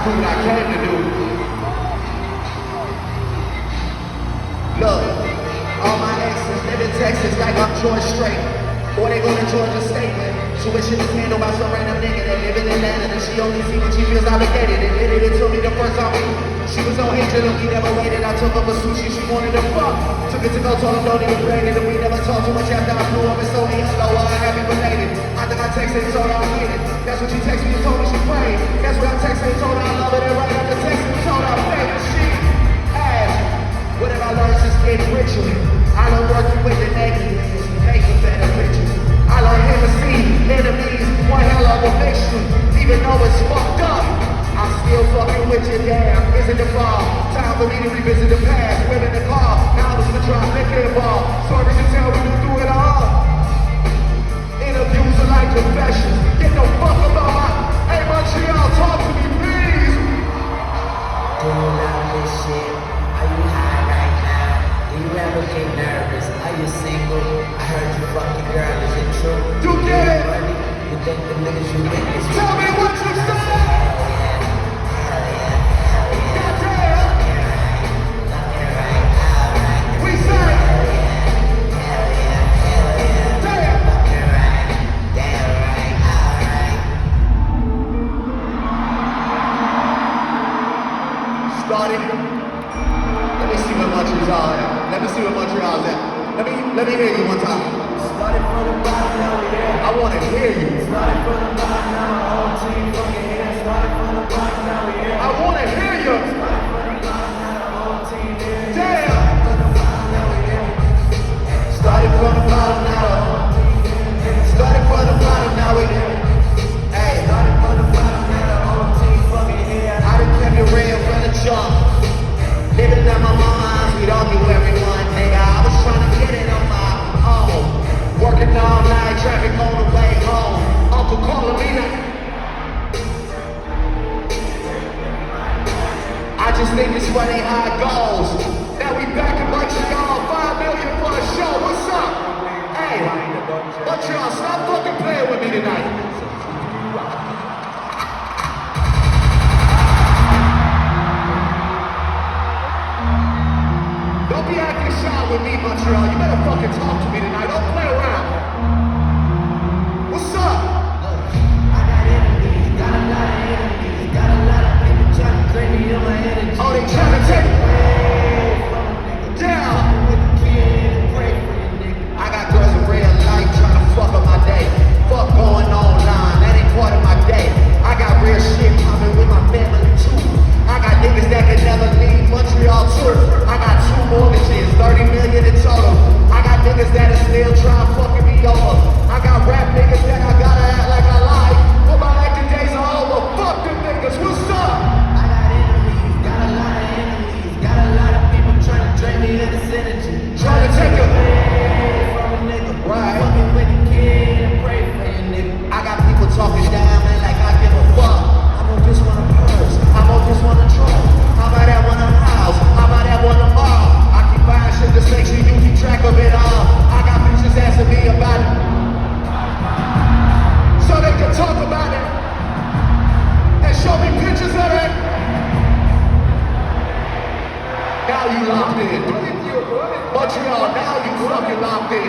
do what I came to do. Look, all my exes live in Texas like I'm George Strait. Or they go to Georgia State. Tuition is handled by some random nigga that live in Atlanta. And she only see when she feels obligated. And did it to me the first time she was on hatred and we never waited. I took her for sushi, she wanted to fuck. Took it to go, told her don't even play it. And we never talked too much after I flew up and told me hello, I haven't related. After I texted and told her I hate it. That's what she texted me and told me she prayed. That's what I texted and told her I love it. And right after texting and told her I paid her. She asked, what have I learned since getting richer? I learned working with the negatives, making better pictures. I learned Hennessy, enemies, one hell of a mission. Even though it's fucked up, I'm still fucking with you, damn. Is it the fall? Time for me to revisit the past. We're in the car, now it's the drop, liquor involved. Sorry to tell we been through it all. Interviews are like confessions. Get the fuck about my, hey Montreal, talk to me, please. Do you love this shit? Are you high right now? Do you ever get nervous? Are you single? I heard you fucking girl, is it true? You get it? Money? You think the niggas you with is Tell me what you say! Hell yeah, hell yeah, Goddamn! fucking right, alright. We say! Hell yeah, Damn! fucking right, damn right, alright. Started. Let me see where Montreal at. Let me see where Montreal's at. Let me hear you one time. Started from the bottom, now we here. I want to hear you. Started from the bottom, now the whole team fucking here. Started from the bottom, now we here. I want to hear you. Started from the bottom, now the whole team here. Damn. From the bottom, now we here. Started from the bottom now. Started from the bottom now we here. Hey, Started from the bottom, now the whole team fucking here. I done kept it real from the jump. Living at my mama's, we'd argue every one. Nigga, I was trying to get it on my own. Working all night, traffic on the way home. Uncle calling me now. I just think this one ain't how it goes. Now we back in Montreal, 5 million for a show. What's up? Hey, Montreal, stop fucking playing with me tonight. Don't be acting shy with me, Montreal. You better fucking talk to me tonight. Don't play around. What's up? I got enemies, got a lot of enemies, got a lot of people trying to drain me on my energy. Oh, they trying to take it down. With the kid and pray for you, nigga. I got girls in real life trying to fuck up my day. Fuck going online, that ain't part of my day. I got real shit popping with my family too. I got niggas that can never leave Montreal too. I got 2 mortgages, 30 million in total. I got niggas that are still trying fucking me over. I got rap niggas that I gotta act like I like. But my acting days are over. Fuck them niggas, what's up? I got enemies, got a lot of enemies, got a lot of people trying to drain me of this energy. Trying to take it. away from a nigga. Right. Fucking with the kid and pray for you, nigga. I got people talking down, man, like I give a fuck. I'm on this one of purse, I'm on this one to troll. How about that one of house? How about that one of mall? I keep buying shit just make sure you keep track of it all. I got bitches asking me about it, so they can talk about it and show me pictures of it. Now you locked in. Montreal, now you fucking locked in.